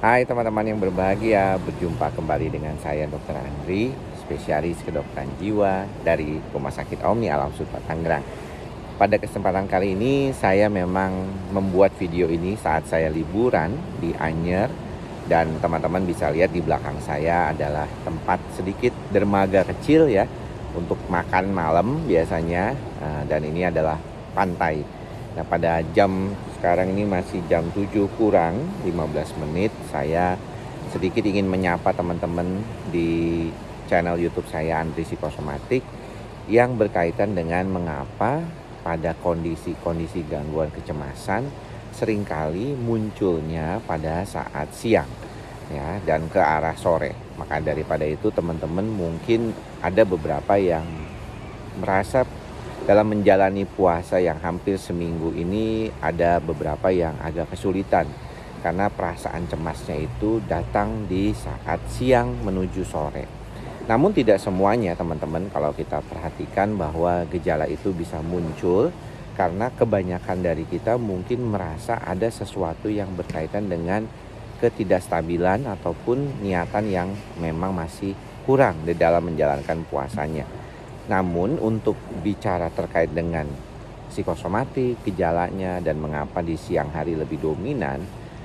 Hai teman-teman yang berbahagia, berjumpa kembali dengan saya Dr. Andri, spesialis kedokteran jiwa dari Rumah Sakit Omni Alam Sutera Tangerang. Pada kesempatan kali ini saya memang membuat video ini saat saya liburan di Anyer, dan teman-teman bisa lihat di belakang saya adalah tempat sedikit dermaga kecil ya untuk makan malam biasanya, dan ini adalah pantai. Nah, pada jam sekarang ini masih jam 7 kurang 15 menit. Saya sedikit ingin menyapa teman-teman di channel YouTube saya Andri Psikosomatik yang berkaitan dengan mengapa pada kondisi-kondisi gangguan kecemasan seringkali munculnya pada saat siang ya dan ke arah sore. Maka daripada itu teman-teman mungkin ada beberapa yang merasa dalam menjalani puasa yang hampir seminggu ini ada beberapa yang agak kesulitan karena perasaan cemasnya itu datang di saat siang menuju sore. Namun tidak semuanya teman-teman, kalau kita perhatikan bahwa gejala itu bisa muncul karena kebanyakan dari kita mungkin merasa ada sesuatu yang berkaitan dengan ketidakstabilan ataupun niatan yang memang masih kurang di dalam menjalankan puasanya. Namun untuk bicara terkait dengan psikosomatik, gejalanya dan mengapa di siang hari lebih dominan,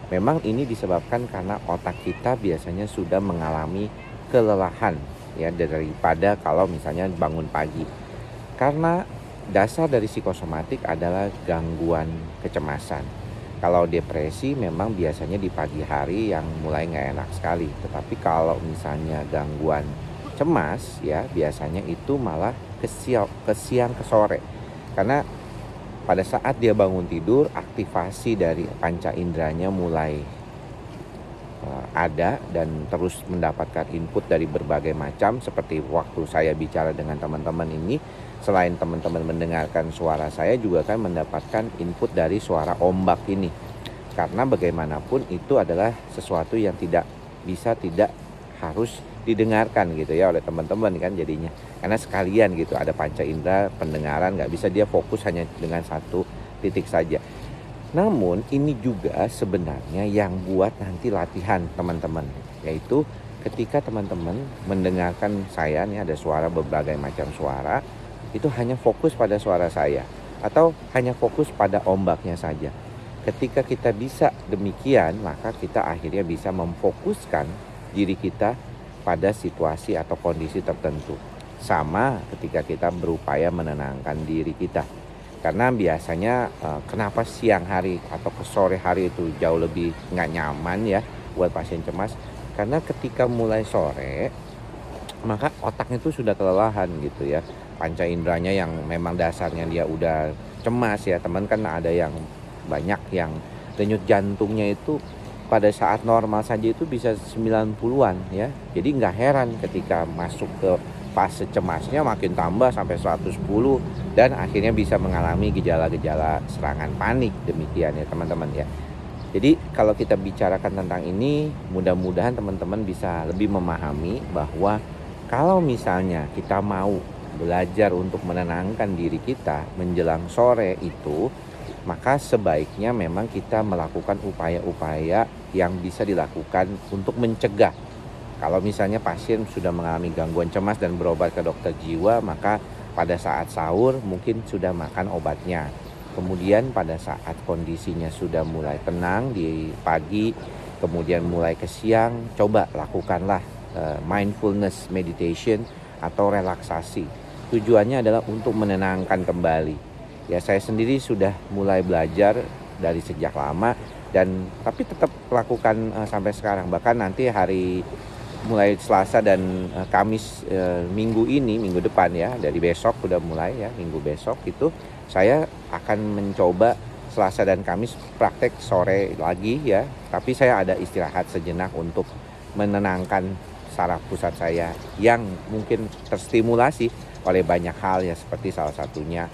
memang ini disebabkan karena otak kita biasanya sudah mengalami kelelahan ya daripada kalau misalnya bangun pagi. Karena dasar dari psikosomatik adalah gangguan kecemasan. Kalau depresi memang biasanya di pagi hari yang mulai nggak enak sekali. Tetapi kalau misalnya gangguan cemas ya biasanya itu malah ke siang ke sore, karena pada saat dia bangun tidur aktivasi dari panca inderanya mulai ada dan terus mendapatkan input dari berbagai macam. Seperti waktu saya bicara dengan teman-teman ini, selain teman-teman mendengarkan suara saya juga kan mendapatkan input dari suara ombak ini, karena bagaimanapun itu adalah sesuatu yang tidak harus didengarkan gitu ya oleh teman-teman kan jadinya, karena sekalian gitu ada panca indera pendengaran, nggak bisa dia fokus hanya dengan satu titik saja. Namun ini juga sebenarnya yang buat nanti latihan teman-teman, yaitu ketika teman-teman mendengarkan saya nih ada suara berbagai macam suara, itu hanya fokus pada suara saya atau hanya fokus pada ombaknya saja. Ketika kita bisa demikian, maka kita akhirnya bisa memfokuskan diri kita pada situasi atau kondisi tertentu. Sama ketika kita berupaya menenangkan diri kita. Karena biasanya kenapa siang hari atau ke sore hari itu jauh lebih nggak nyaman ya buat pasien cemas. Karena ketika mulai sore, maka otaknya itu sudah kelelahan gitu ya. Panca inderanya yang memang dasarnya dia udah cemas ya. Teman kan ada yang banyak yang denyut jantungnya itu pada saat normal saja itu bisa 90-an ya. Jadi nggak heran ketika masuk ke fase cemasnya makin tambah sampai 110 dan akhirnya bisa mengalami gejala-gejala serangan panik, demikian ya teman-teman ya. Jadi kalau kita bicarakan tentang ini, mudah-mudahan teman-teman bisa lebih memahami bahwa kalau misalnya kita mau belajar untuk menenangkan diri kita menjelang sore itu, maka sebaiknya memang kita melakukan upaya-upaya yang bisa dilakukan untuk mencegah. Kalau misalnya pasien sudah mengalami gangguan cemas dan berobat ke dokter jiwa, maka pada saat sahur mungkin sudah makan obatnya. Kemudian pada saat kondisinya sudah mulai tenang di pagi, kemudian mulai ke siang, coba lakukanlah mindfulness meditation atau relaksasi. Tujuannya adalah untuk menenangkan kembali. Ya saya sendiri sudah mulai belajar dari sejak lama tapi tetap lakukan sampai sekarang. Bahkan nanti hari mulai Selasa dan Kamis minggu depan ya, dari besok udah mulai ya, minggu besok itu saya akan mencoba Selasa dan Kamis praktek sore lagi ya. Tapi saya ada istirahat sejenak untuk menenangkan saraf pusat saya yang mungkin terstimulasi oleh banyak hal ya, seperti salah satunya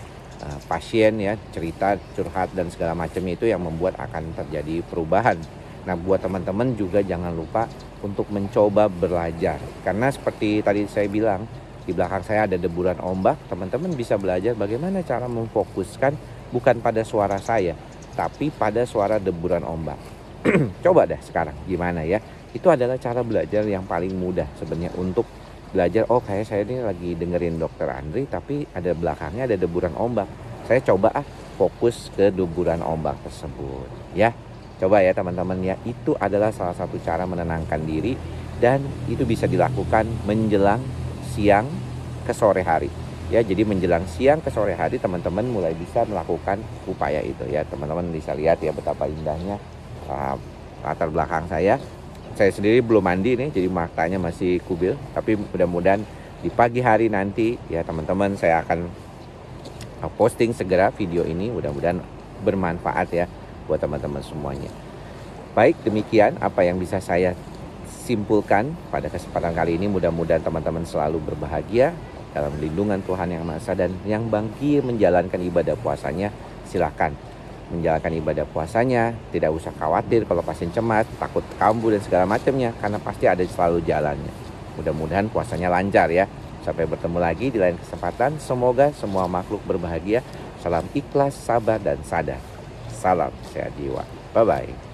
pasien ya, cerita, curhat dan segala macam itu yang membuat akan terjadi perubahan. Nah buat teman-teman juga jangan lupa untuk mencoba belajar. Karena seperti tadi saya bilang, di belakang saya ada deburan ombak, teman-teman bisa belajar bagaimana cara memfokuskan bukan pada suara saya, tapi pada suara deburan ombak. Coba deh sekarang gimana ya. Itu adalah cara belajar yang paling mudah sebenarnya untuk belajar, oh kayak saya ini lagi dengerin dokter Andri tapi ada belakangnya ada deburan ombak. Saya coba fokus ke deburan ombak tersebut ya. Coba ya teman-teman ya, itu adalah salah satu cara menenangkan diri dan itu bisa dilakukan menjelang siang ke sore hari. Ya, jadi menjelang siang ke sore hari teman-teman mulai bisa melakukan upaya itu ya. Teman-teman bisa lihat ya betapa indahnya latar belakang saya. Saya sendiri belum mandi nih, jadi matanya masih kubil. Tapi mudah-mudahan di pagi hari nanti ya teman-teman, saya akan posting segera video ini. Mudah-mudahan bermanfaat ya buat teman-teman semuanya. Baik, demikian apa yang bisa saya simpulkan pada kesempatan kali ini. Mudah-mudahan teman-teman selalu berbahagia dalam lindungan Tuhan Yang Maha Esa, dan yang bangkit menjalankan ibadah puasanya silakan menjalankan ibadah puasanya, tidak usah khawatir kalau pasien cemas, takut kambuh dan segala macamnya, karena pasti ada selalu jalannya. Mudah-mudahan puasanya lancar ya. Sampai bertemu lagi di lain kesempatan. Semoga semua makhluk berbahagia. Salam ikhlas, sabar dan sadar. Salam sehat jiwa. Bye bye.